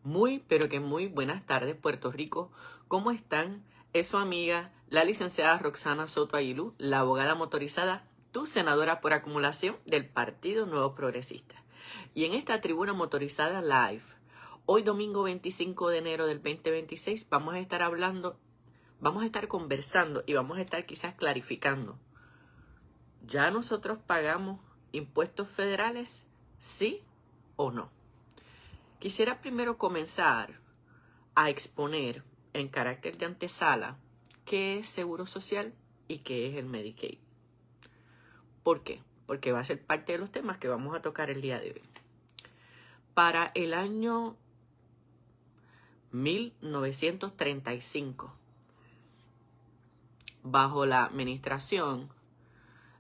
Muy, pero que muy buenas tardes, Puerto Rico. ¿Cómo están? Es su amiga, la licenciada Roxana Soto Aguilú, la abogada motorizada, tu senadora por acumulación del Partido Nuevo Progresista. Y en esta tribuna motorizada live, hoy domingo 25 de enero del 2026, vamos a estar conversando y vamos a estar quizás clarificando. ¿Ya nosotros pagamos impuestos federales? ¿Sí o no? Quisiera primero comenzar a exponer en carácter de antesala qué es Seguro Social y qué es el Medicaid. ¿Por qué? Porque va a ser parte de los temas que vamos a tocar el día de hoy. Para el año 1935, bajo la administración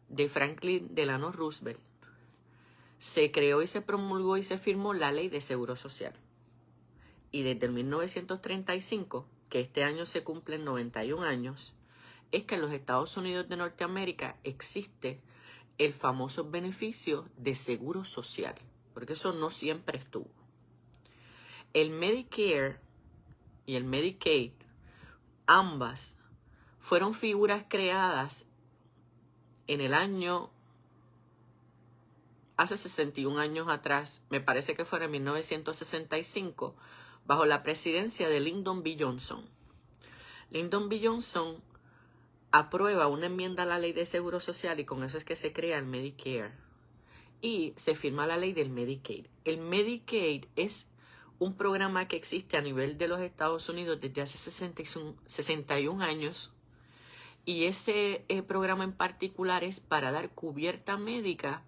de Franklin Delano Roosevelt, se creó y se promulgó y se firmó la Ley de Seguro Social. Y desde el 1935, que este año se cumplen 91 años, es que en los Estados Unidos de Norteamérica existe el famoso beneficio de seguro social, porque eso no siempre estuvo. El Medicare y el Medicaid, ambas, fueron figuras creadas en el año, hace 61 años atrás, me parece que fue en 1965, bajo la presidencia de Lyndon B. Johnson. Lyndon B. Johnson aprueba una enmienda a la ley de seguro social y con eso es que se crea el Medicare. Y se firma la ley del Medicaid. El Medicaid es un programa que existe a nivel de los Estados Unidos desde hace 61 años. Y ese programa en particular es para dar cubierta médica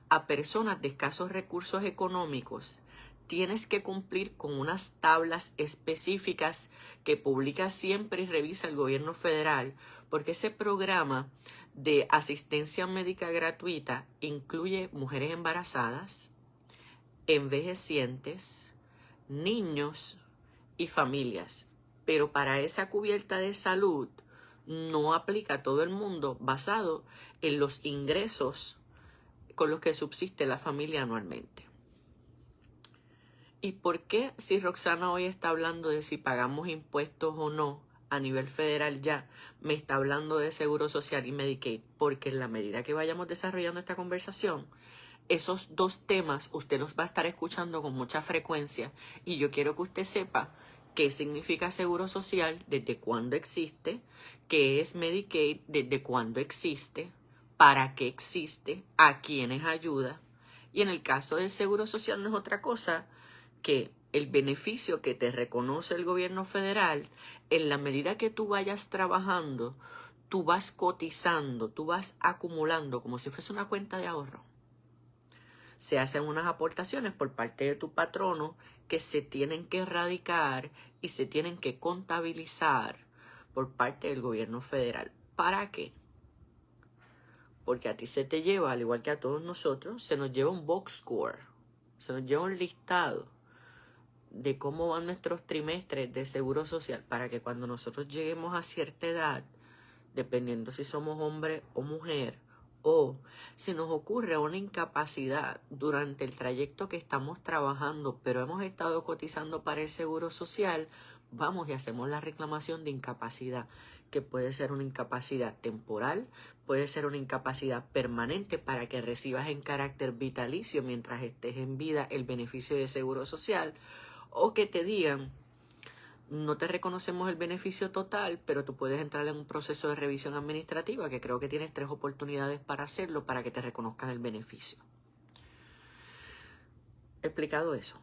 a personas de escasos recursos económicos. Tienes que cumplir con unas tablas específicas que publica siempre y revisa el gobierno federal, porque ese programa de asistencia médica gratuita incluye mujeres embarazadas, envejecientes, niños y familias. Pero para esa cubierta de salud no aplica a todo el mundo basado en los ingresos con los que subsiste la familia anualmente. ¿Y por qué si Roxana hoy está hablando de si pagamos impuestos o no a nivel federal ya, me está hablando de Seguro Social y Medicaid? Porque en la medida que vayamos desarrollando esta conversación, esos dos temas usted los va a estar escuchando con mucha frecuencia y yo quiero que usted sepa qué significa Seguro Social, desde cuándo existe, qué es Medicaid, desde cuándo existe, para qué existe, a quiénes ayuda. Y en el caso del Seguro Social no es otra cosa que el beneficio que te reconoce el gobierno federal. En la medida que tú vayas trabajando, tú vas cotizando, tú vas acumulando como si fuese una cuenta de ahorro. Se hacen unas aportaciones por parte de tu patrono que se tienen que erradicar y se tienen que contabilizar por parte del gobierno federal. ¿Para qué? Porque a ti se te lleva, al igual que a todos nosotros, se nos lleva un box score, se nos lleva un listado de cómo van nuestros trimestres de seguro social para que cuando nosotros lleguemos a cierta edad, dependiendo si somos hombre o mujer, o si nos ocurre una incapacidad durante el trayecto que estamos trabajando, pero hemos estado cotizando para el seguro social, vamos y hacemos la reclamación de incapacidad, que puede ser una incapacidad temporal, puede ser una incapacidad permanente para que recibas en carácter vitalicio mientras estés en vida el beneficio de seguro social, o que te digan, no te reconocemos el beneficio total, pero tú puedes entrar en un proceso de revisión administrativa, que creo que tienes 3 oportunidades para hacerlo, para que te reconozcan el beneficio. Explicado eso.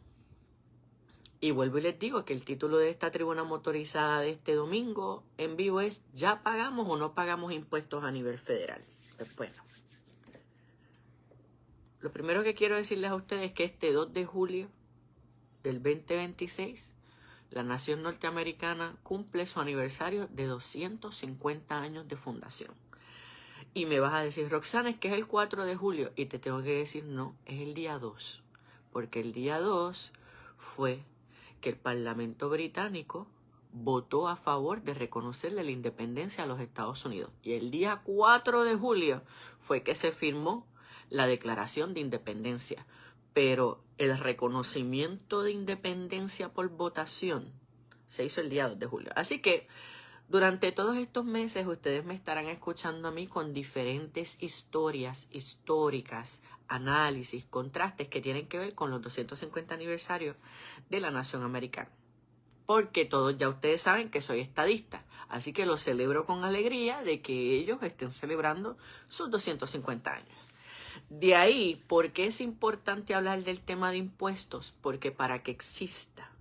Y vuelvo y les digo que el título de esta tribuna motorizada de este domingo en vivo es ¿ya pagamos o no pagamos impuestos a nivel federal? Pues bueno. Lo primero que quiero decirles a ustedes es que este 2 de julio del 2026, la nación norteamericana cumple su aniversario de 250 años de fundación. Y me vas a decir, Roxana, es que es el 4 de julio. Y te tengo que decir, no, es el día 2. Porque el día 2 fue que el Parlamento británico votó a favor de reconocerle la independencia a los Estados Unidos. Y el día 4 de julio fue que se firmó la Declaración de Independencia. pero el reconocimiento de independencia por votación se hizo el día 2 de julio. Así que durante todos estos meses ustedes me estarán escuchando a mí con diferentes historias históricas, análisis, contrastes que tienen que ver con los 250 aniversarios de la nación americana. Porque todos ya ustedes saben que soy estadista, así que lo celebro con alegría de que ellos estén celebrando sus 250 años. De ahí, ¿por qué es importante hablar del tema de impuestos? Porque para que exista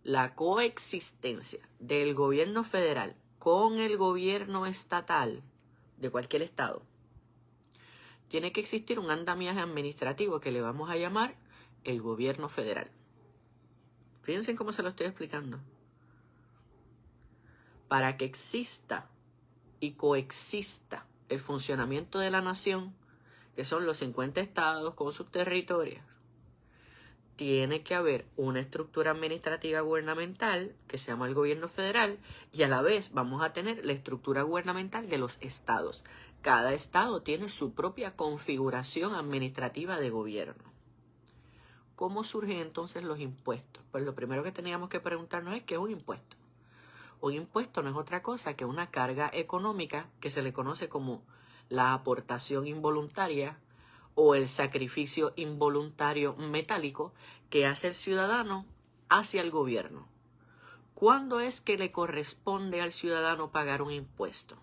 la coexistencia del gobierno federal con el gobierno estatal de cualquier estado, tiene que existir un andamiaje administrativo que le vamos a llamar el gobierno federal. Fíjense en cómo se lo estoy explicando. Para que exista y coexista el funcionamiento de la nación, que son los 50 estados con sus territorios, tiene que haber una estructura administrativa gubernamental que se llama el gobierno federal, y a la vez vamos a tener la estructura gubernamental de los estados. Cada estado tiene su propia configuración administrativa de gobierno. ¿Cómo surgen entonces los impuestos? Pues lo primero que teníamos que preguntarnos es ¿qué es un impuesto? Un impuesto no es otra cosa que una carga económica que se le conoce como la aportación involuntaria o el sacrificio involuntario metálico que hace el ciudadano hacia el gobierno. ¿Cuándo es que le corresponde al ciudadano pagar un impuesto?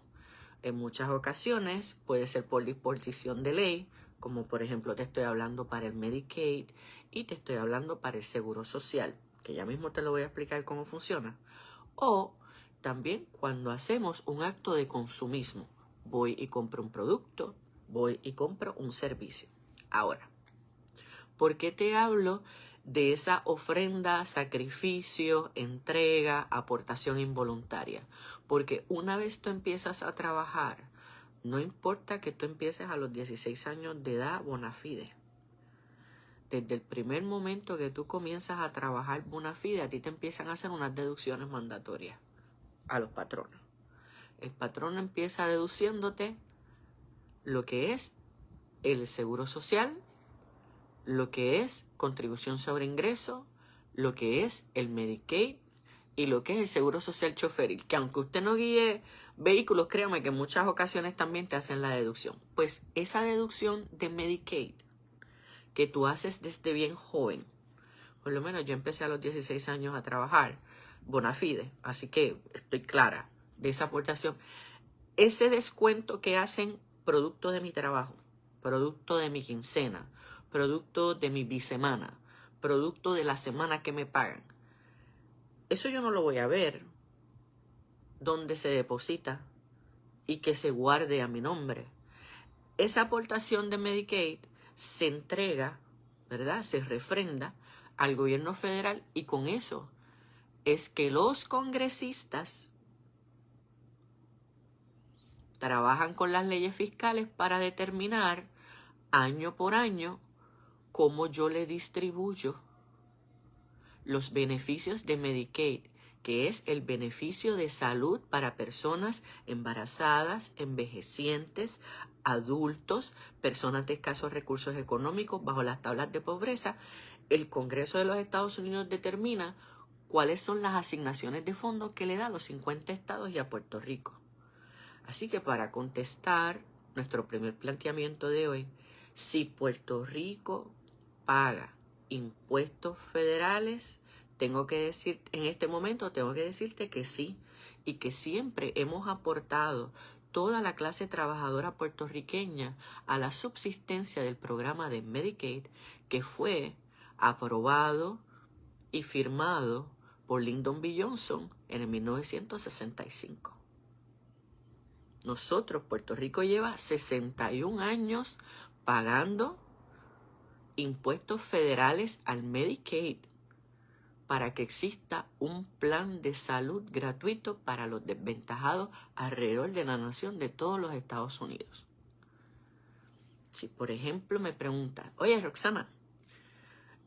En muchas ocasiones puede ser por disposición de ley, como por ejemplo te estoy hablando para el Medicaid y te estoy hablando para el Seguro Social, que ya mismo te lo voy a explicar cómo funciona. O también cuando hacemos un acto de consumismo. Voy y compro un producto, voy y compro un servicio. Ahora, ¿por qué te hablo de esa ofrenda, sacrificio, entrega, aportación involuntaria? Porque una vez tú empiezas a trabajar, no importa que tú empieces a los 16 años de edad bona fide. Desde el primer momento que tú comienzas a trabajar bona fide, a ti te empiezan a hacer unas deducciones mandatorias a los patronos. El patrón empieza deduciéndote lo que es el seguro social, lo que es contribución sobre ingreso, lo que es el Medicaid y lo que es el seguro social choferil, que aunque usted no guíe vehículos, créame que en muchas ocasiones también te hacen la deducción. Pues esa deducción de Medicaid que tú haces desde bien joven, por lo menos yo empecé a los 16 años a trabajar bona fide, así que estoy clara de esa aportación. Ese descuento que hacen producto de mi trabajo, producto de mi quincena, producto de mi bisemana, producto de la semana que me pagan, eso yo no lo voy a ver dónde se deposita y que se guarde a mi nombre. Esa aportación de Medicaid se entrega, ¿verdad? Se refrenda al gobierno federal, y con eso es que los congresistas trabajan con las leyes fiscales para determinar año por año cómo yo le distribuyo los beneficios de Medicaid, que es el beneficio de salud para personas embarazadas, envejecientes, adultos, personas de escasos recursos económicos bajo las tablas de pobreza. El Congreso de los Estados Unidos determina cuáles son las asignaciones de fondos que le da a los 50 estados y a Puerto Rico. Así que para contestar nuestro primer planteamiento de hoy, si Puerto Rico paga impuestos federales, tengo que decir, en este momento tengo que decirte que sí, y que siempre hemos aportado toda la clase trabajadora puertorriqueña a la subsistencia del programa de Medicaid, que fue aprobado y firmado por Lyndon B. Johnson en el 1965. Nosotros, Puerto Rico lleva 61 años pagando impuestos federales al Medicaid para que exista un plan de salud gratuito para los desventajados alrededor de la nación de todos los Estados Unidos. Si, por ejemplo, me preguntas, oye, Roxana,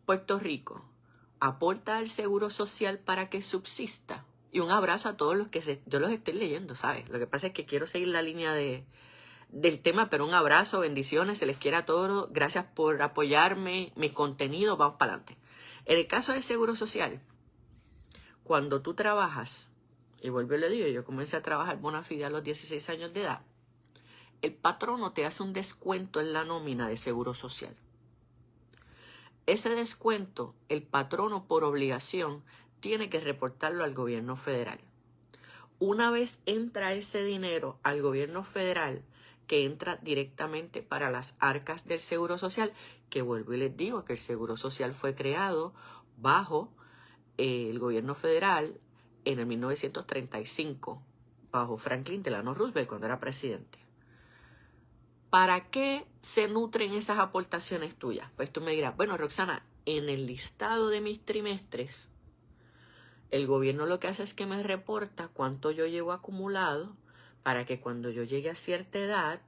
Puerto Rico aporta al seguro social para que subsista. Y un abrazo a todos los que yo los estoy leyendo, ¿sabes? Lo que pasa es que quiero seguir la línea de del tema, pero un abrazo, bendiciones, se les quiere a todos, gracias por apoyarme, mis contenidos, vamos para adelante. En el caso del Seguro Social, cuando tú trabajas, y vuelvo y le digo, yo comencé a trabajar bona fide a los 16 años de edad, el patrono te hace un descuento en la nómina de Seguro Social. Ese descuento, el patrono por obligación tiene que reportarlo al gobierno federal. Una vez entra ese dinero al gobierno federal, que entra directamente para las arcas del Seguro Social, que vuelvo y les digo que el Seguro Social fue creado bajo el gobierno federal en el 1935, bajo Franklin Delano Roosevelt cuando era presidente. ¿Para qué se nutren esas aportaciones tuyas? Pues tú me dirás, bueno, Roxana, en el listado de mis trimestres, el gobierno lo que hace es que me reporta cuánto yo llevo acumulado para que cuando yo llegue a cierta edad,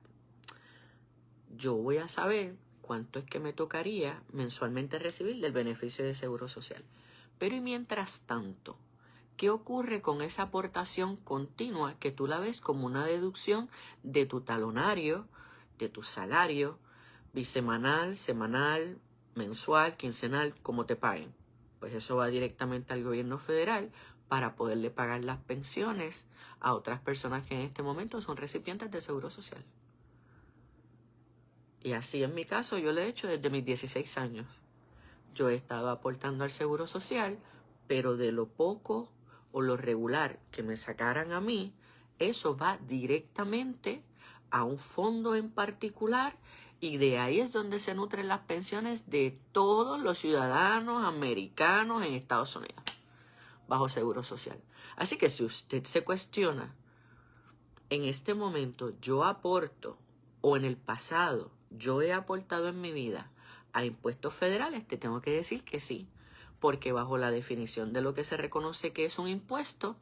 yo voy a saber cuánto es que me tocaría mensualmente recibir del beneficio de Seguro Social. Pero y mientras tanto, ¿qué ocurre con esa aportación continua que tú la ves como una deducción de tu talonario, de tu salario, bisemanal, semanal, mensual, quincenal, como te paguen? Pues eso va directamente al gobierno federal para poderle pagar las pensiones a otras personas que en este momento son recipientes de Seguro Social. Y así en mi caso yo lo he hecho desde mis 16 años. Yo he estado aportando al Seguro Social, pero de lo poco o lo regular que me sacaran a mí, eso va directamente a un fondo en particular y de ahí es donde se nutren las pensiones de todos los ciudadanos americanos en Estados Unidos, bajo Seguro Social. Así que si usted se cuestiona, en este momento yo aporto o en el pasado yo he aportado en mi vida a impuestos federales, te tengo que decir que sí, porque bajo la definición de lo que se reconoce que es un impuesto,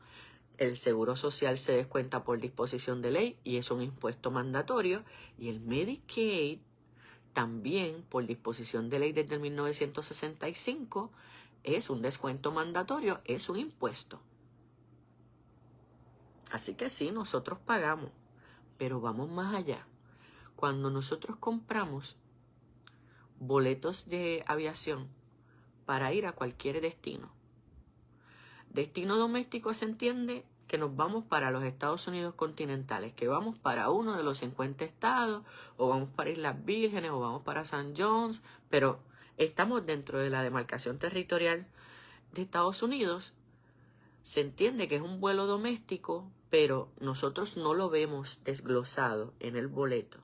el Seguro Social se descuenta por disposición de ley y es un impuesto mandatorio, y el Medicaid también por disposición de ley desde 1965 es un descuento mandatorio, es un impuesto. Así que sí, nosotros pagamos, pero vamos más allá. Cuando nosotros compramos boletos de aviación para ir a cualquier destino, destino doméstico se entiende que nos vamos para los Estados Unidos continentales, que vamos para uno de los 50 estados, o vamos para Islas Vírgenes, o vamos para San John's, pero estamos dentro de la demarcación territorial de Estados Unidos. Se entiende que es un vuelo doméstico, pero nosotros no lo vemos desglosado en el boleto.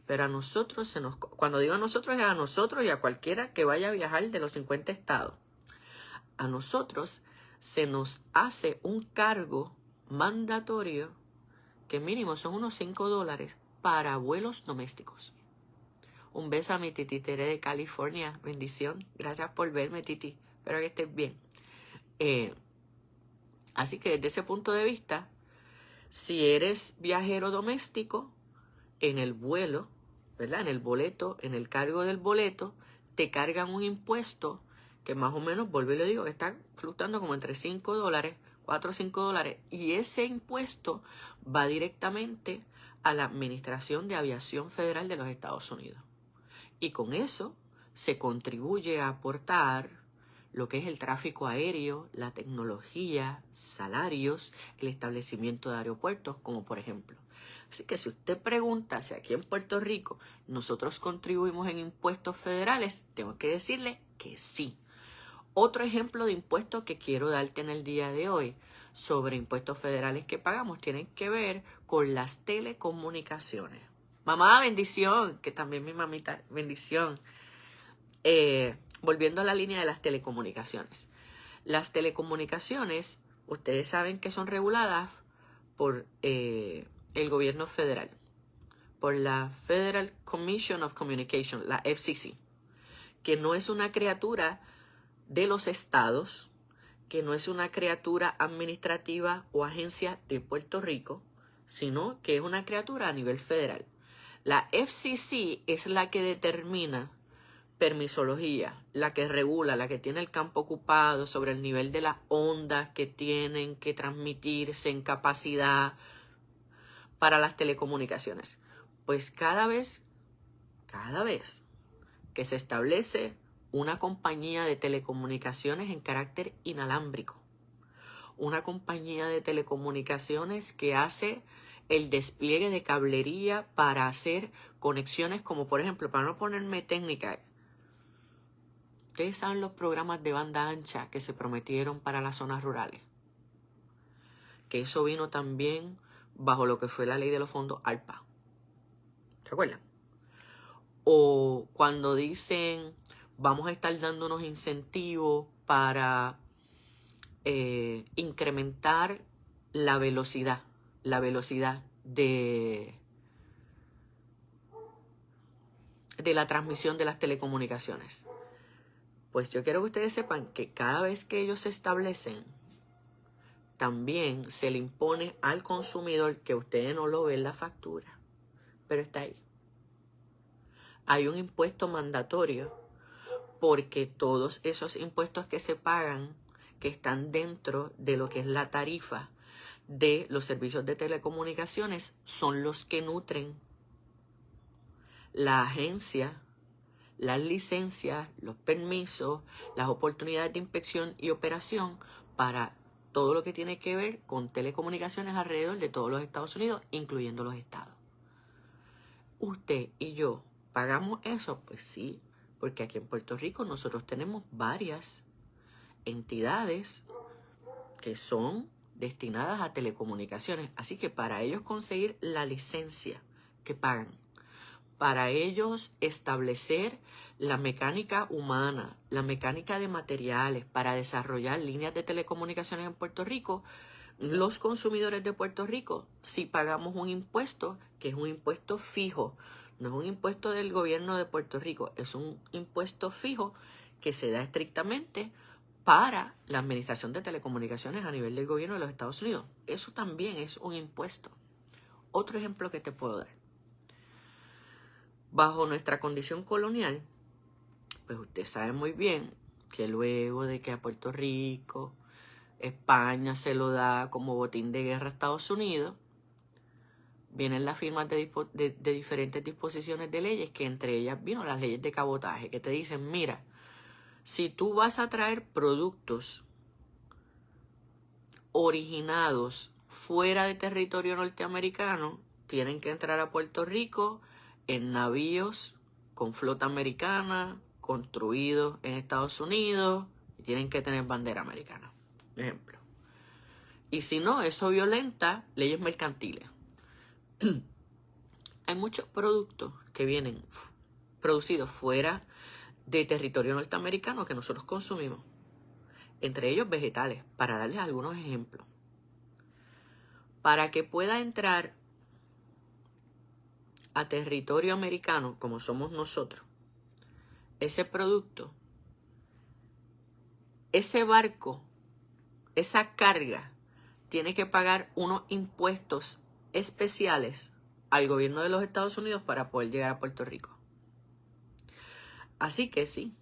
Pero a nosotros cuando digo a nosotros, es a nosotros y a cualquiera que vaya a viajar de los 50 estados. A nosotros se nos hace un cargo mandatorio que mínimo son unos $5 para vuelos domésticos. Un beso a mi titi Tere de California. Bendición. Gracias por verme, titi. Espero que estés bien. Así que desde ese punto de vista, si eres viajero doméstico, en el vuelo, ¿verdad? En el boleto, en el cargo del boleto, te cargan un impuesto que más o menos, vuelvo y le digo, está fluctuando como entre $5, $4 o $5, y ese impuesto va directamente a la Administración de Aviación Federal de los Estados Unidos. Y con eso se contribuye a aportar lo que es el tráfico aéreo, la tecnología, salarios, el establecimiento de aeropuertos, como por ejemplo. Así que si usted pregunta si aquí en Puerto Rico nosotros contribuimos en impuestos federales, tengo que decirle que sí. Otro ejemplo de impuestos que quiero darte en el día de hoy sobre impuestos federales que pagamos tienen que ver con las telecomunicaciones. Mamá, bendición, que también mi mamita, bendición. Volviendo a la línea de las telecomunicaciones. Las telecomunicaciones, ustedes saben que son reguladas por el gobierno federal, por la Federal Commission of Communication, la FCC, que no es una criatura de los estados, que no es una criatura administrativa o agencia de Puerto Rico, sino que es una criatura a nivel federal. La FCC es la que determina permisología, la que regula, la que tiene el campo ocupado sobre el nivel de las ondas que tienen que transmitirse en capacidad para las telecomunicaciones. Pues cada vez que se establece una compañía de telecomunicaciones en carácter inalámbrico, una compañía de telecomunicaciones que hace el despliegue de cablería para hacer conexiones como, por ejemplo, para no ponerme técnica, ustedes saben los programas de banda ancha que se prometieron para las zonas rurales, que eso vino también bajo lo que fue la ley de los fondos ARPA. ¿Se acuerdan? O cuando dicen vamos a estar dando unos incentivos para incrementar la velocidad de la transmisión de las telecomunicaciones. Pues yo quiero que ustedes sepan que cada vez que ellos se establecen, también se le impone al consumidor, que ustedes no lo ven en la factura, pero está ahí. Hay un impuesto mandatorio porque todos esos impuestos que se pagan, que están dentro de lo que es la tarifa de los servicios de telecomunicaciones, son los que nutren la agencia, las licencias, los permisos, las oportunidades de inspección y operación para todo lo que tiene que ver con telecomunicaciones alrededor de todos los Estados Unidos, incluyendo los estados. ¿Usted y yo pagamos eso? Pues sí, porque aquí en Puerto Rico nosotros tenemos varias entidades que son destinadas a telecomunicaciones. Así que para ellos conseguir la licencia que pagan, para ellos establecer la mecánica humana, la mecánica de materiales, para desarrollar líneas de telecomunicaciones en Puerto Rico, los consumidores de Puerto Rico sí pagamos un impuesto, que es un impuesto fijo. No es un impuesto del gobierno de Puerto Rico, es un impuesto fijo que se da estrictamente para la administración de telecomunicaciones a nivel del gobierno de los Estados Unidos. Eso también es un impuesto. Otro ejemplo que te puedo dar. Bajo nuestra condición colonial, pues usted sabe muy bien que luego de que a Puerto Rico España se lo da como botín de guerra a Estados Unidos, vienen las firmas de diferentes disposiciones de leyes, que entre ellas vino las leyes de cabotaje, que te dicen, mira, si tú vas a traer productos originados fuera de territorio norteamericano, tienen que entrar a Puerto Rico en navíos con flota americana, construidos en Estados Unidos, y tienen que tener bandera americana, ejemplo. Y si no, eso violenta leyes mercantiles. Hay muchos productos que vienen producidos fuera de territorio norteamericano que nosotros consumimos, entre ellos vegetales, para darles algunos ejemplos. Para que pueda entrar a territorio americano, como somos nosotros, ese producto, ese barco, esa carga, tiene que pagar unos impuestos especiales al gobierno de los Estados Unidos para poder llegar a Puerto Rico. Así que sí,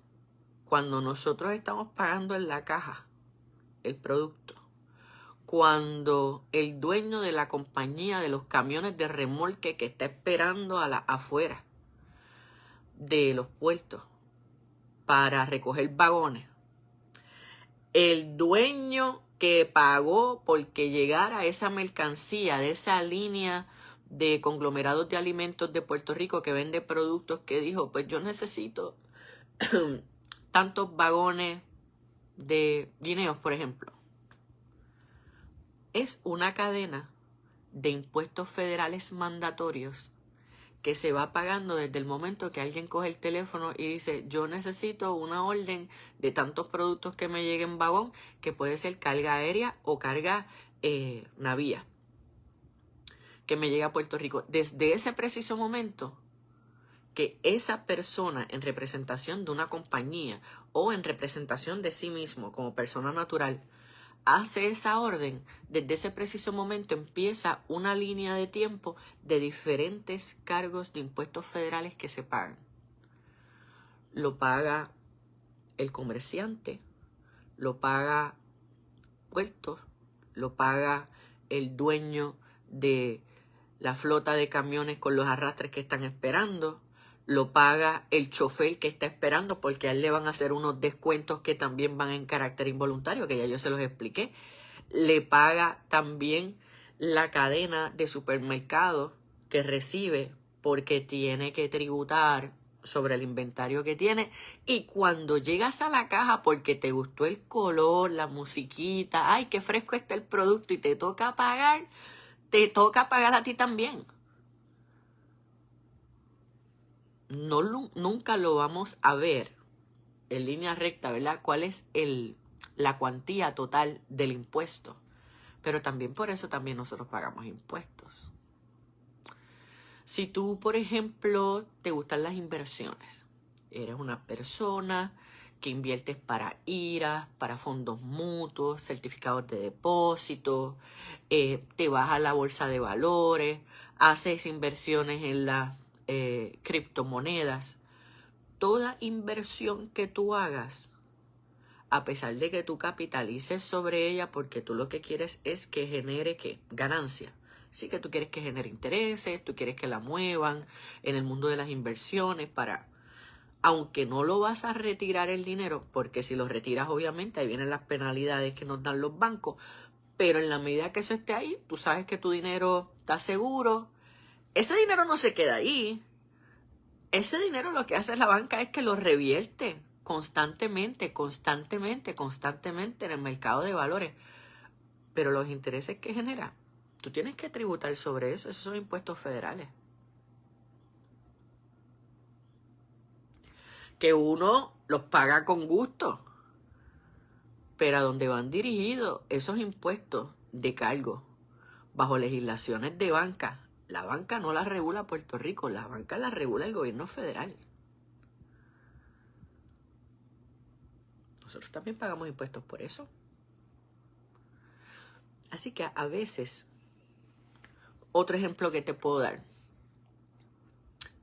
cuando nosotros estamos pagando en la caja el producto, cuando el dueño de la compañía de los camiones de remolque que está esperando afuera de los puertos para recoger vagones, el dueño que pagó porque llegara esa mercancía de esa línea de conglomerados de alimentos de Puerto Rico que vende productos, que dijo, pues yo necesito tantos vagones de guineos, por ejemplo. Es una cadena de impuestos federales mandatorios que se va pagando desde el momento que alguien coge el teléfono y dice, yo necesito una orden de tantos productos que me lleguen en vagón, que puede ser carga aérea o carga naviera, que me llegue a Puerto Rico. Desde ese preciso momento que esa persona, en representación de una compañía o en representación de sí mismo como persona natural, hace esa orden, desde ese preciso momento empieza una línea de tiempo de diferentes cargos de impuestos federales que se pagan. Lo paga el comerciante, lo paga puertos, lo paga el dueño de la flota de camiones con los arrastres que están esperando, lo paga el chofer que está esperando, porque a él le van a hacer unos descuentos que también van en carácter involuntario, que ya yo se los expliqué. Le paga también la cadena de supermercados que recibe, porque tiene que tributar sobre el inventario que tiene. Y cuando llegas a la caja porque te gustó el color, la musiquita, ay, qué fresco está el producto, y te toca pagar a ti también. Nunca lo vamos a ver en línea recta, ¿verdad? ¿Cuál es la cuantía total del impuesto? Pero también por eso también nosotros pagamos impuestos. Si tú, por ejemplo, te gustan las inversiones, eres una persona que inviertes para IRAs, para fondos mutuos, certificados de depósito, te vas a la bolsa de valores, haces inversiones en las criptomonedas. Toda inversión que tú hagas, a pesar de que tú capitalices sobre ella, porque tú lo que quieres es que genere ¿qué? Ganancia. Sí, que tú quieres que genere intereses, tú quieres que la muevan en el mundo de las inversiones para, aunque no lo vas a retirar el dinero, porque si lo retiras obviamente ahí vienen las penalidades que nos dan los bancos, pero en la medida que eso esté ahí, tú sabes que tu dinero está seguro. Ese dinero no se queda ahí. Ese dinero lo que hace la banca es que lo revierte constantemente en el mercado de valores. Pero los intereses que genera, tú tienes que tributar sobre eso. Esos son impuestos federales. Que uno los paga con gusto. Pero a donde van dirigidos esos impuestos de cargo, bajo legislaciones de banca, la banca no la regula Puerto Rico, la banca la regula el gobierno federal. Nosotros también pagamos impuestos por eso. Así que a veces, otro ejemplo que te puedo dar,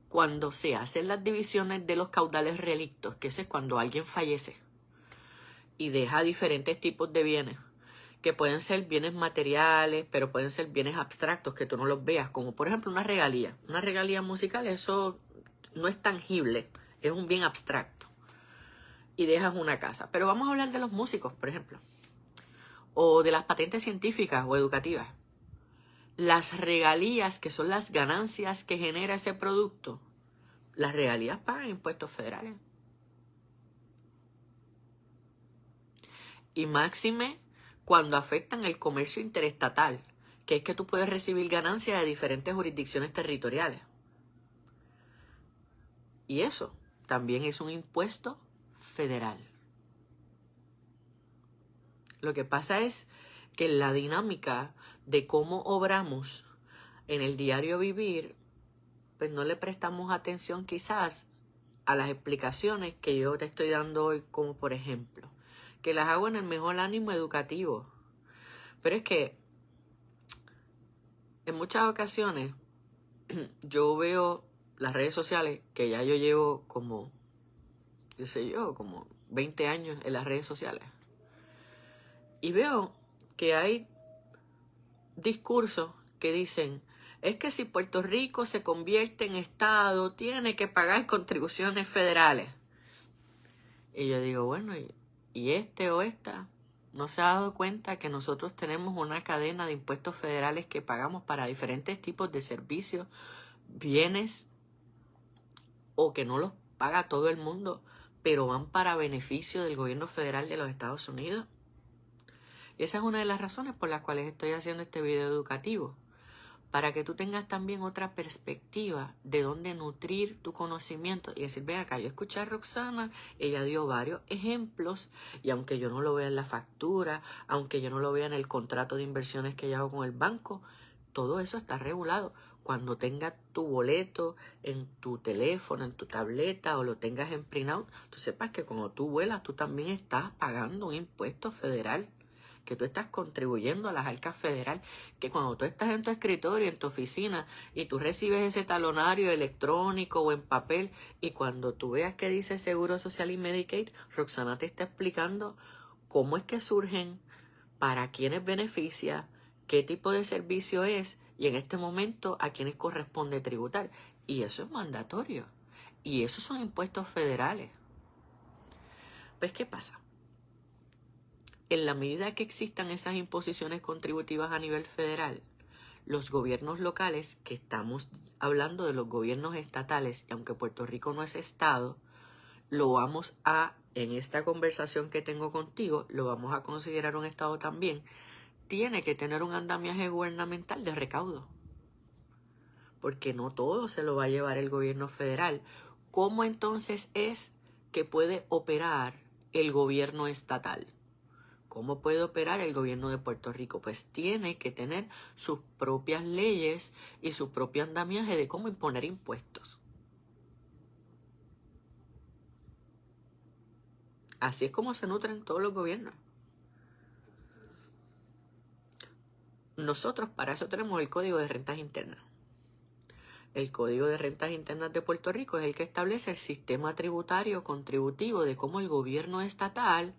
cuando se hacen las divisiones de los caudales relictos, que ese es cuando alguien fallece y deja diferentes tipos de bienes, que pueden ser bienes materiales, pero pueden ser bienes abstractos que tú no los veas, como por ejemplo una regalía musical, eso no es tangible, es un bien abstracto, y dejas una casa. Pero vamos a hablar de los músicos, por ejemplo, o de las patentes científicas o educativas. Las regalías, que son las ganancias que genera ese producto, las regalías pagan impuestos federales. Y máxime cuando afectan el comercio interestatal, que es que tú puedes recibir ganancias de diferentes jurisdicciones territoriales. Y eso también es un impuesto federal. Lo que pasa es que la dinámica de cómo obramos en el diario vivir, pues no le prestamos atención quizás a las explicaciones que yo te estoy dando hoy, como por ejemplo, que las hago en el mejor ánimo educativo. Pero es que en muchas ocasiones yo veo las redes sociales, que ya yo llevo como 20 años en las redes sociales. Y veo que hay discursos que dicen, es que si Puerto Rico se convierte en Estado, tiene que pagar contribuciones federales. Y yo digo, bueno, ¿y este o esta no se ha dado cuenta que nosotros tenemos una cadena de impuestos federales que pagamos para diferentes tipos de servicios, bienes, o que no los paga todo el mundo, pero van para beneficio del gobierno federal de los Estados Unidos? Y esa es una de las razones por las cuales estoy haciendo este video educativo, para que tú tengas también otra perspectiva de dónde nutrir tu conocimiento y decir, ven acá, yo escuché a Roxana, ella dio varios ejemplos, y aunque yo no lo vea en la factura, aunque yo no lo vea en el contrato de inversiones que yo hago con el banco, todo eso está regulado. Cuando tengas tu boleto en tu teléfono, en tu tableta, o lo tengas en printout, tú sepas que cuando tú vuelas, tú también estás pagando un impuesto federal, que tú estás contribuyendo a las arcas federal, que cuando tú estás en tu escritorio, en tu oficina, y tú recibes ese talonario electrónico o en papel, y cuando tú veas que dice Seguro Social y Medicaid, Roxana te está explicando cómo es que surgen, para quiénes beneficia, qué tipo de servicio es, y en este momento a quienes corresponde tributar. Y eso es mandatorio. Y esos son impuestos federales. Pues, ¿qué pasa? En la medida que existan esas imposiciones contributivas a nivel federal, los gobiernos locales, que estamos hablando de los gobiernos estatales, y aunque Puerto Rico no es estado, lo vamos a, en esta conversación que tengo contigo, lo vamos a considerar un estado también, tiene que tener un andamiaje gubernamental de recaudo. Porque no todo se lo va a llevar el gobierno federal. ¿Cómo entonces es que puede operar el gobierno estatal? ¿Cómo puede operar el gobierno de Puerto Rico? Pues tiene que tener sus propias leyes y su propio andamiaje de cómo imponer impuestos. Así es como se nutren todos los gobiernos. Nosotros para eso tenemos el Código de Rentas Internas. El Código de Rentas Internas de Puerto Rico es el que establece el sistema tributario contributivo de cómo el gobierno estatal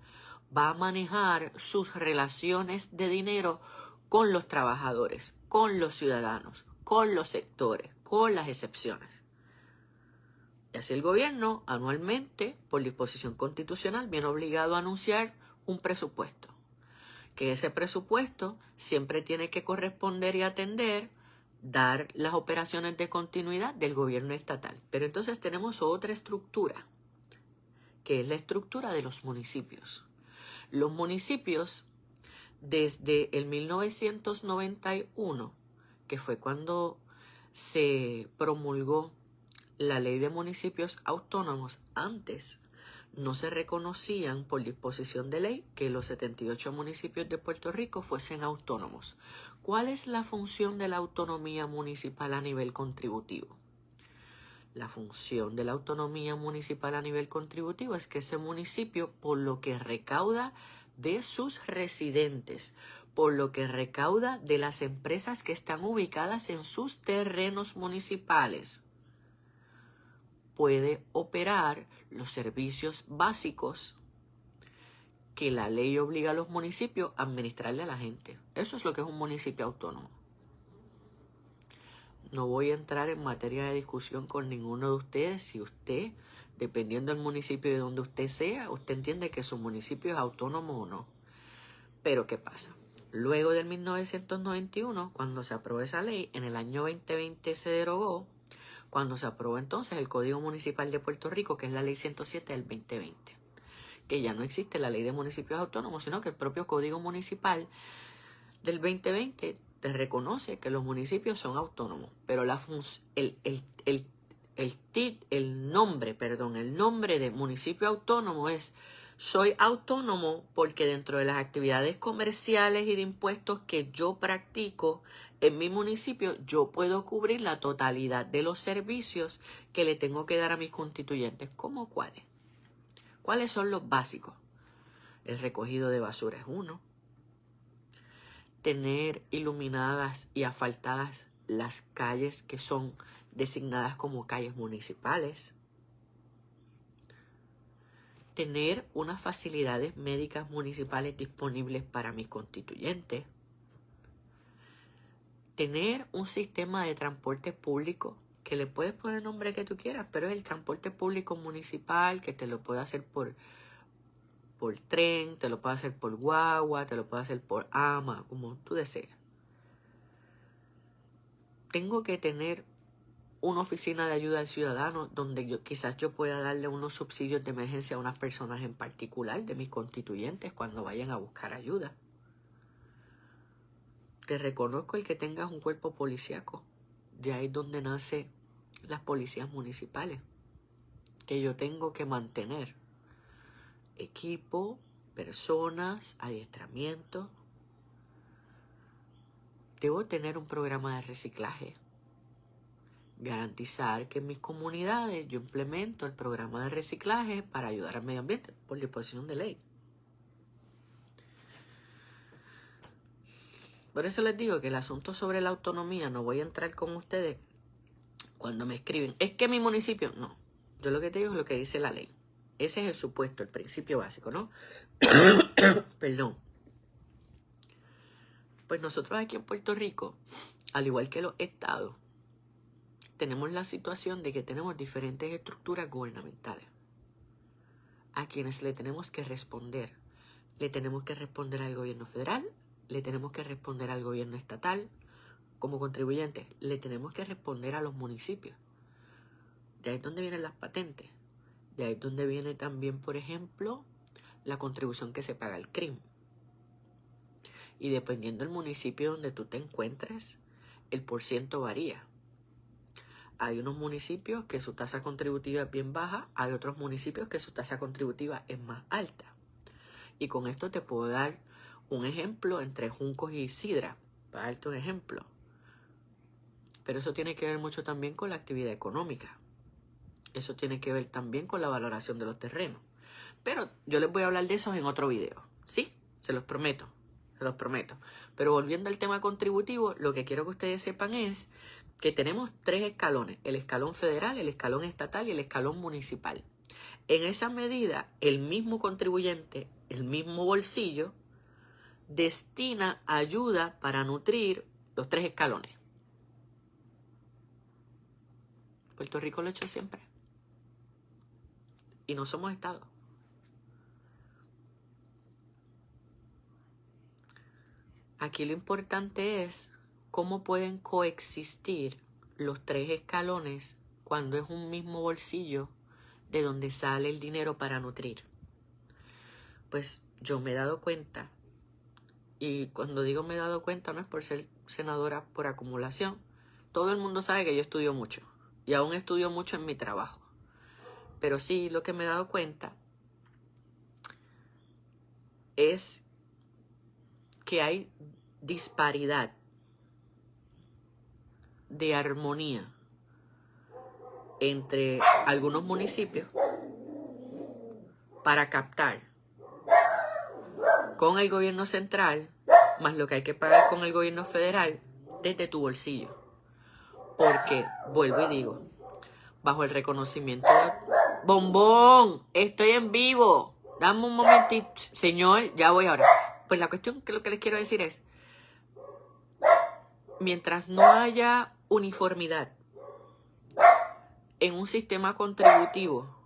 va a manejar sus relaciones de dinero con los trabajadores, con los ciudadanos, con los sectores, con las excepciones. Y así el gobierno anualmente, por disposición constitucional, viene obligado a anunciar un presupuesto. Que ese presupuesto siempre tiene que corresponder y atender, dar las operaciones de continuidad del gobierno estatal. Pero entonces tenemos otra estructura, que es la estructura de los municipios. Los municipios, desde el 1991, que fue cuando se promulgó la ley de municipios autónomos, antes no se reconocían por disposición de ley que los 78 municipios de Puerto Rico fuesen autónomos. ¿Cuál es la función de la autonomía municipal a nivel contributivo? La función de la autonomía municipal a nivel contributivo es que ese municipio, por lo que recauda de sus residentes, por lo que recauda de las empresas que están ubicadas en sus terrenos municipales, puede operar los servicios básicos que la ley obliga a los municipios a administrarle a la gente. Eso es lo que es un municipio autónomo. No voy a entrar en materia de discusión con ninguno de ustedes. Si usted, dependiendo del municipio de donde usted sea, usted entiende que su municipio es autónomo o no. Pero ¿qué pasa? Luego del 1991, cuando se aprobó esa ley, en el año 2020 se derogó, cuando se aprobó entonces el Código Municipal de Puerto Rico, que es la Ley 107 del 2020, que ya no existe la Ley de Municipios Autónomos, sino que el propio Código Municipal del 2020 te reconoce que los municipios son autónomos, pero el nombre de municipio autónomo es: soy autónomo porque dentro de las actividades comerciales y de impuestos que yo practico en mi municipio, yo puedo cubrir la totalidad de los servicios que le tengo que dar a mis constituyentes. ¿Cómo cuáles? ¿Cuáles son los básicos? El recogido de basura es uno. Tener iluminadas y asfaltadas las calles que son designadas como calles municipales. Tener unas facilidades médicas municipales disponibles para mis constituyentes. Tener un sistema de transporte público que le puedes poner el nombre que tú quieras, pero es el transporte público municipal, que te lo puede hacer por tren, te lo puede hacer por guagua, te lo puede hacer por ama, como tú desees. Tengo que tener una oficina de ayuda al ciudadano donde quizás yo pueda darle unos subsidios de emergencia a unas personas en particular de mis constituyentes cuando vayan a buscar ayuda. Te reconozco el que tengas un cuerpo policíaco. De ahí es donde nacen las policías municipales, que yo tengo que mantener equipo, personas, adiestramiento. Debo tener un programa de reciclaje. Garantizar que en mis comunidades yo implemento el programa de reciclaje para ayudar al medio ambiente por disposición de ley. Por eso les digo que el asunto sobre la autonomía, no voy a entrar con ustedes cuando me escriben, es que mi municipio, no. Yo lo que te digo es lo que dice la ley. Ese es el supuesto, el principio básico, ¿no? Perdón. Pues nosotros aquí en Puerto Rico, al igual que los estados, tenemos la situación de que tenemos diferentes estructuras gubernamentales a quienes le tenemos que responder. Le tenemos que responder al gobierno federal, le tenemos que responder al gobierno estatal. Como contribuyentes, le tenemos que responder a los municipios. De ahí es donde vienen las patentes. De ahí es donde viene también, por ejemplo, la contribución que se paga al CRIM. Y dependiendo del municipio donde tú te encuentres, el porciento varía. Hay unos municipios que su tasa contributiva es bien baja, hay otros municipios que su tasa contributiva es más alta. Y con esto te puedo dar un ejemplo entre Juncos y Sidra, para darte un ejemplo. Pero eso tiene que ver mucho también con la actividad económica. Eso tiene que ver también con la valoración de los terrenos. Pero yo les voy a hablar de eso en otro video. Sí, se los prometo. Se los prometo. Pero volviendo al tema contributivo, lo que quiero que ustedes sepan es que tenemos 3 escalones. El escalón federal, el escalón estatal y el escalón municipal. En esa medida, el mismo contribuyente, el mismo bolsillo, destina ayuda para nutrir los 3 escalones. Puerto Rico lo ha hecho siempre. Y no somos Estado. Aquí lo importante es cómo pueden coexistir los 3 escalones cuando es un mismo bolsillo de donde sale el dinero para nutrir. Pues yo me he dado cuenta, y cuando digo me he dado cuenta no es por ser senadora por acumulación. Todo el mundo sabe que yo estudio mucho y aún estudio mucho en mi trabajo. Pero sí, lo que me he dado cuenta es que hay disparidad de armonía entre algunos municipios para captar con el gobierno central más lo que hay que pagar con el gobierno federal desde tu bolsillo. Porque, vuelvo y digo, bajo el reconocimiento de... ¡Bombón! ¡Estoy en vivo! Dame un momentito. Señor, ya voy ahora. Pues la cuestión que lo que les quiero decir es, mientras no haya uniformidad en un sistema contributivo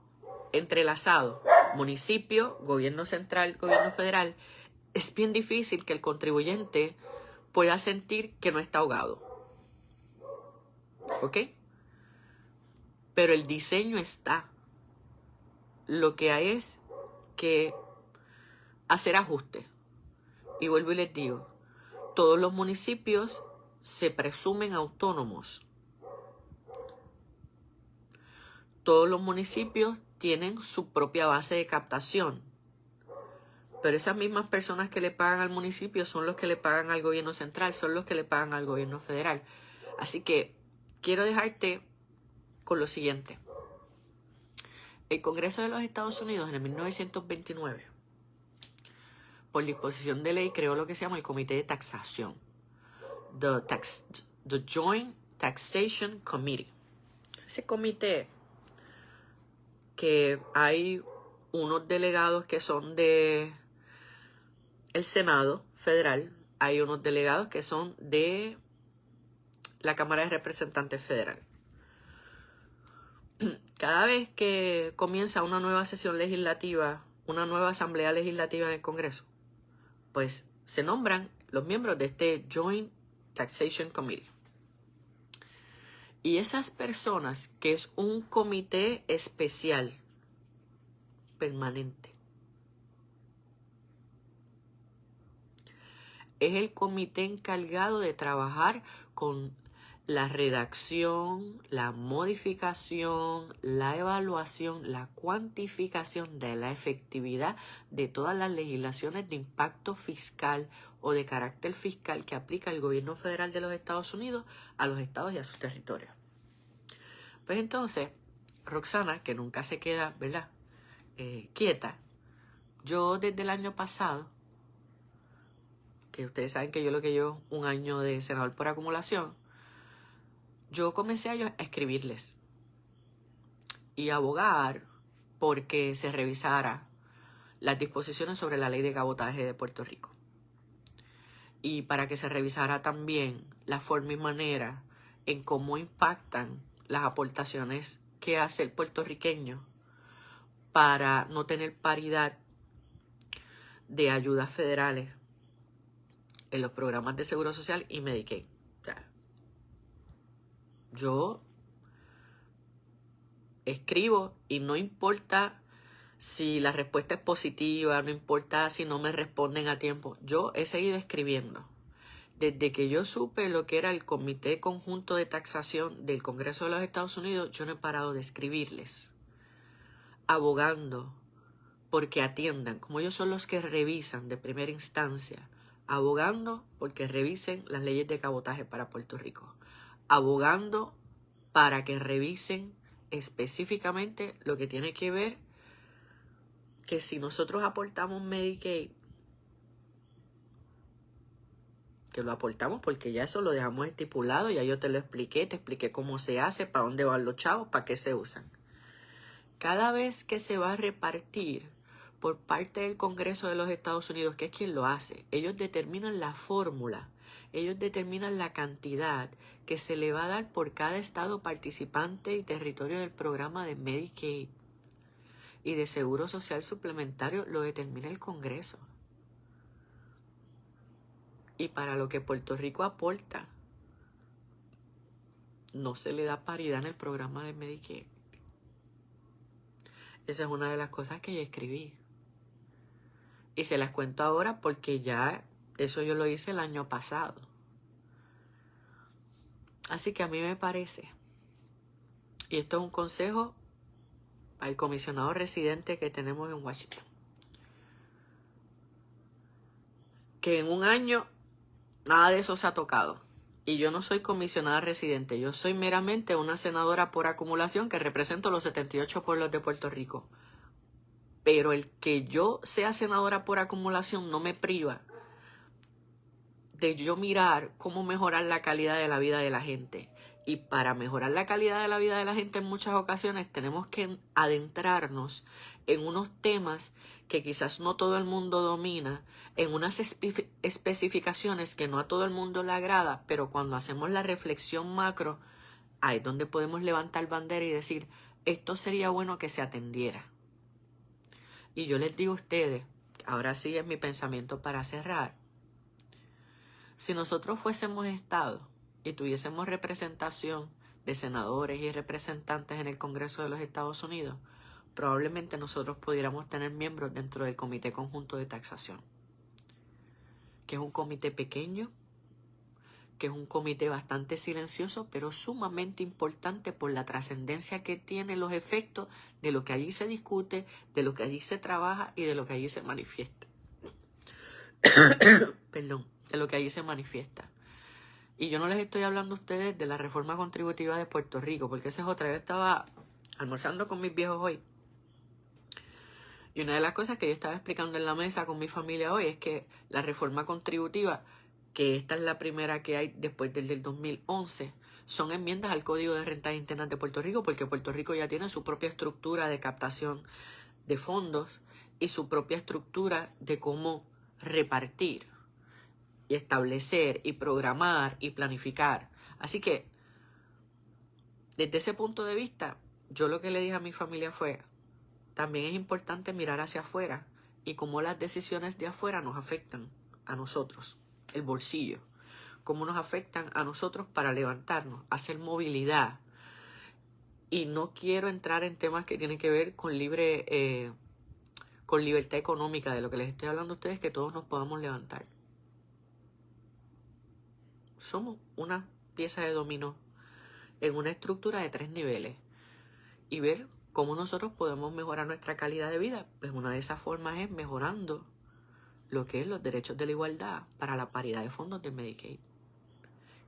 entrelazado, municipio, gobierno central, gobierno federal, es bien difícil que el contribuyente pueda sentir que no está ahogado. ¿Ok? Pero el diseño está. Lo que hay es que hacer ajustes. Y vuelvo y les digo, todos los municipios se presumen autónomos. Todos los municipios tienen su propia base de captación. Pero esas mismas personas que le pagan al municipio son los que le pagan al gobierno central, son los que le pagan al gobierno federal. Así que quiero dejarte con lo siguiente. El Congreso de los Estados Unidos en el 1929, por disposición de ley, creó lo que se llama el Comité de Taxación. The Joint Taxation Committee. Ese comité, que hay unos delegados que son de el Senado Federal, hay unos delegados que son de la Cámara de Representantes Federal. Cada vez que comienza una nueva sesión legislativa, una nueva asamblea legislativa en el Congreso, pues se nombran los miembros de este Joint Taxation Committee. Y esas personas, que es un comité especial, permanente, es el comité encargado de trabajar con la redacción, la modificación, la evaluación, la cuantificación de la efectividad de todas las legislaciones de impacto fiscal o de carácter fiscal que aplica el gobierno federal de los Estados Unidos a los estados y a sus territorios. Pues entonces, Roxana, que nunca se queda, ¿verdad?, quieta, yo desde el año pasado, que ustedes saben que yo lo que llevo un año de senador por acumulación, yo comencé a escribirles y abogar porque se revisara las disposiciones sobre la ley de cabotaje de Puerto Rico. y para que se revisara también la forma y manera en cómo impactan las aportaciones que hace el puertorriqueño para no tener paridad de ayudas federales en los programas de Seguro Social y Medicaid. O sea, yo escribo y no importa si la respuesta es positiva, no importa si no me responden a tiempo, yo he seguido escribiendo. Desde que yo supe lo que era el Comité Conjunto de Taxación del Congreso de los Estados Unidos, yo no he parado de escribirles, abogando porque atiendan, como ellos son los que revisan de primera instancia, abogando porque revisen las leyes de cabotaje para Puerto Rico, abogando para que revisen específicamente lo que tiene que ver que si nosotros aportamos Medicaid, que lo aportamos porque ya eso lo dejamos estipulado, ya yo te lo expliqué, te expliqué cómo se hace, para dónde van los chavos, para qué se usan. Cada vez que se va a repartir por parte del Congreso de los Estados Unidos, que es quien lo hace, ellos determinan la fórmula, ellos determinan la cantidad que se le va a dar por cada estado participante y territorio del programa de Medicaid y de Seguro Social Suplementario, lo determina el Congreso. Y para lo que Puerto Rico aporta, no se le da paridad en el programa de Medicaid. Esa es una de las cosas que yo escribí. Y se las cuento ahora porque ya eso yo lo hice el año pasado. Así que a mí me parece, y esto es un consejo al comisionado residente que tenemos en Washington, que en un año nada de eso se ha tocado. Y yo no soy comisionada residente, yo soy meramente una senadora por acumulación que represento los 78 pueblos de Puerto Rico. Pero el que yo sea senadora por acumulación no me priva de yo mirar cómo mejorar la calidad de la vida de la gente. Y para mejorar la calidad de la vida de la gente en muchas ocasiones tenemos que adentrarnos en unos temas que quizás no todo el mundo domina, en unas especificaciones que no a todo el mundo le agrada, pero cuando hacemos la reflexión macro, ahí es donde podemos levantar bandera y decir, esto sería bueno que se atendiera. Y yo les digo a ustedes, ahora sí es mi pensamiento para cerrar, si nosotros fuésemos Estado y tuviésemos representación de senadores y representantes en el Congreso de los Estados Unidos, probablemente nosotros pudiéramos tener miembros dentro del Comité Conjunto de Taxación, que es un comité pequeño, que es un comité bastante silencioso, pero sumamente importante por la trascendencia que tiene los efectos de lo que allí se discute, de lo que allí se trabaja y de lo que allí se manifiesta. Perdón, de lo que allí se manifiesta. Y yo no les estoy hablando a ustedes de la reforma contributiva de Puerto Rico, porque esa es otra. Yo estaba almorzando con mis viejos hoy. Y una de las cosas que yo estaba explicando en la mesa con mi familia hoy es que la reforma contributiva, que esta es la primera que hay después del 2011, son enmiendas al Código de Rentas Internas de Puerto Rico, porque Puerto Rico ya tiene su propia estructura de captación de fondos y su propia estructura de cómo repartir y establecer y programar y planificar. Así que, desde ese punto de vista, yo lo que le dije a mi familia fue, también es importante mirar hacia afuera y cómo las decisiones de afuera nos afectan a nosotros, el bolsillo, cómo nos afectan a nosotros para levantarnos, hacer movilidad. Y no quiero entrar en temas que tienen que ver con con libertad económica. De lo que les estoy hablando a ustedes es que todos nos podamos levantar. Somos una pieza de dominó en una estructura de 3 niveles y ver cómo nosotros podemos mejorar nuestra calidad de vida. Pues una de esas formas es mejorando lo que es los derechos de la igualdad para la paridad de fondos de Medicaid.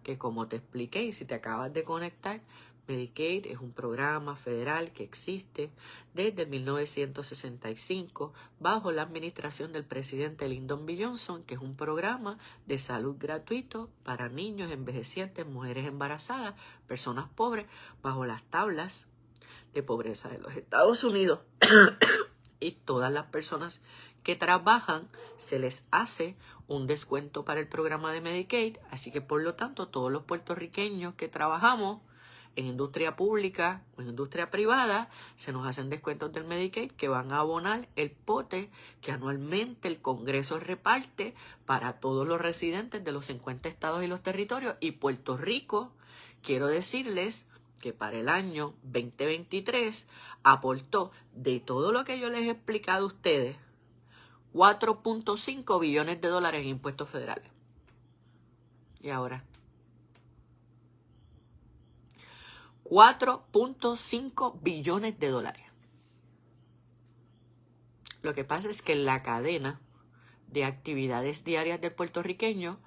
Que como te expliqué, y si te acabas de conectar, Medicaid es un programa federal que existe desde 1965 bajo la administración del presidente Lyndon B. Johnson, que es un programa de salud gratuito para niños, envejecientes, mujeres embarazadas, personas pobres, bajo las tablas de pobreza de los Estados Unidos y todas las personas que trabajan se les hace un descuento para el programa de Medicaid. Así que por lo tanto todos los puertorriqueños que trabajamos en industria pública o en industria privada, se nos hacen descuentos del Medicaid que van a abonar el pote que anualmente el Congreso reparte para todos los residentes de los 50 estados y los territorios. Y Puerto Rico, quiero decirles que para el año 2023 aportó, de todo lo que yo les he explicado a ustedes, 4.5 billones de dólares en impuestos federales. Y ahora 4.5 billones de dólares. Lo que pasa es que en la cadena de actividades diarias del puertorriqueño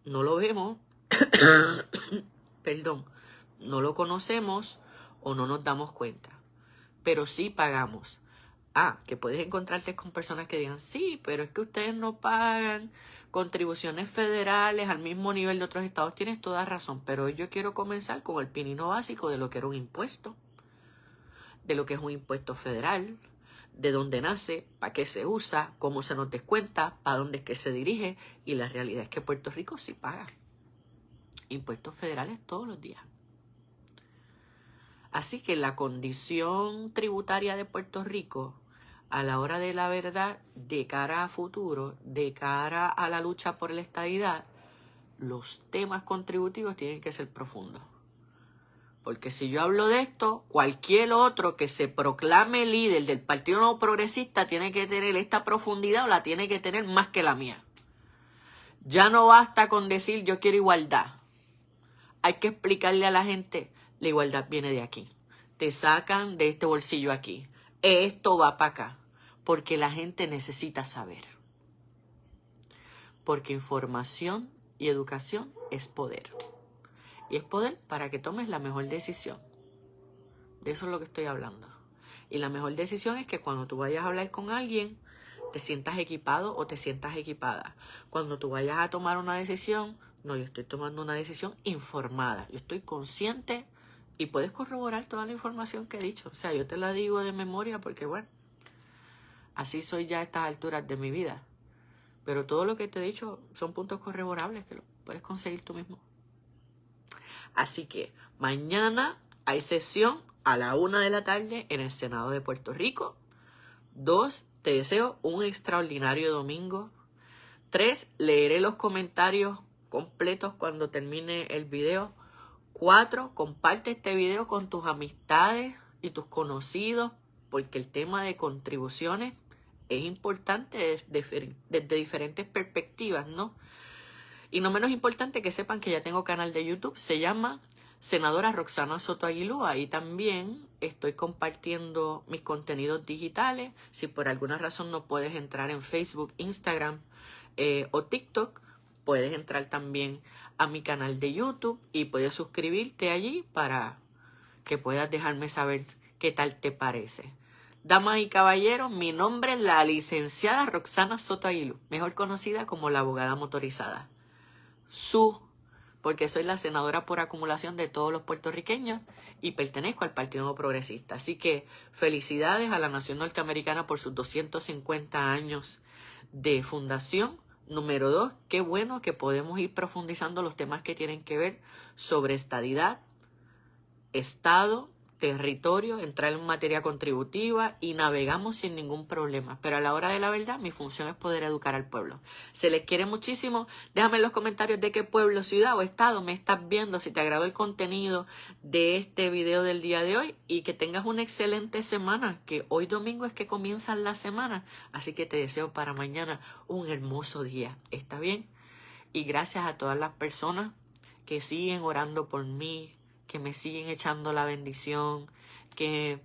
no lo vemos, perdón, no lo conocemos o no nos damos cuenta, pero sí pagamos. Que puedes encontrarte con personas que digan, sí, pero es que ustedes no pagan contribuciones federales al mismo nivel de otros estados. Tienes toda razón, pero hoy yo quiero comenzar con el pinino básico de lo que era un impuesto, de lo que es un impuesto federal, de dónde nace, para qué se usa, cómo se nos descuenta, para dónde es que se dirige. Y la realidad es que Puerto Rico sí paga impuestos federales todos los días. Así que la condición tributaria de Puerto Rico a la hora de la verdad, de cara a futuro, de cara a la lucha por la estadidad, los temas contributivos tienen que ser profundos. Porque si yo hablo de esto, cualquier otro que se proclame líder del Partido Nuevo Progresista tiene que tener esta profundidad o la tiene que tener más que la mía. Ya no basta con decir yo quiero igualdad. Hay que explicarle a la gente, la igualdad viene de aquí. Te sacan de este bolsillo aquí. Esto va para acá. Porque la gente necesita saber. Porque información y educación es poder. Y es poder para que tomes la mejor decisión. De eso es lo que estoy hablando. Y la mejor decisión es que cuando tú vayas a hablar con alguien, te sientas equipado o te sientas equipada. Cuando tú vayas a tomar una decisión, no, yo estoy tomando una decisión informada. Yo estoy consciente y puedes corroborar toda la información que he dicho. O sea, yo te la digo de memoria porque, bueno, así soy ya a estas alturas de mi vida. Pero todo lo que te he dicho son puntos corroborables que lo puedes conseguir tú mismo. Así que mañana hay sesión a la 1 de la tarde en el Senado de Puerto Rico. 2, te deseo un extraordinario domingo. 3, leeré los comentarios completos cuando termine el video. 4, comparte este video con tus amistades y tus conocidos, porque el tema de contribuciones es importante desde diferentes perspectivas, ¿no? Y no menos importante que sepan que ya tengo canal de YouTube, se llama Senadora Roxana Soto Aguilú. Ahí también estoy compartiendo mis contenidos digitales. Si por alguna razón no puedes entrar en Facebook, Instagram o TikTok, puedes entrar también a mi canal de YouTube y puedes suscribirte allí para que puedas dejarme saber qué tal te parece. Damas y caballeros, mi nombre es la licenciada Roxana Soto Aguilú, mejor conocida como la abogada motorizada. Porque soy la senadora por acumulación de todos los puertorriqueños y pertenezco al Partido Nuevo Progresista. Así que felicidades a la nación norteamericana por sus 250 años de fundación. Número 2, qué bueno que podemos ir profundizando los temas que tienen que ver sobre estadidad, Estado, territorio, entrar en materia contributiva y navegamos sin ningún problema. Pero a la hora de la verdad, mi función es poder educar al pueblo. Se les quiere muchísimo. Déjame en los comentarios de qué pueblo, ciudad o estado me estás viendo, si te agradó el contenido de este video del día de hoy y que tengas una excelente semana, que hoy domingo es que comienzan la semana. Así que te deseo para mañana un hermoso día. ¿Está bien? Y gracias a todas las personas que siguen orando por mí, que me siguen echando la bendición, que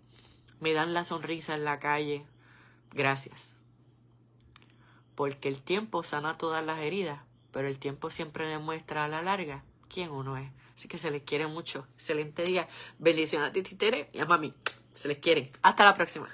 me dan la sonrisa en la calle. Gracias. Porque el tiempo sana todas las heridas, pero el tiempo siempre demuestra a la larga quién uno es. Así que se les quiere mucho. Excelente día. Bendiciones a ti, Tere, y a mami. Se les quiere. Hasta la próxima.